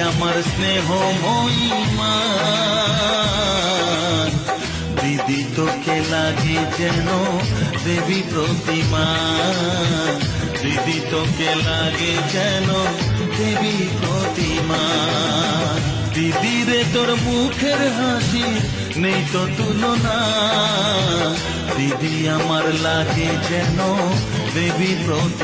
আমার স্নেহ মহিমা। দিদি তোকে লাগে যেন দেবী প্রতিমা, দিদি তোকে লাগে যেন দেবী প্রতিমা। দিদি রে তোর মুখের হাসি নেই তো তুলনা, দিদি আমার লাগে যেন দেবী প্রতিমা।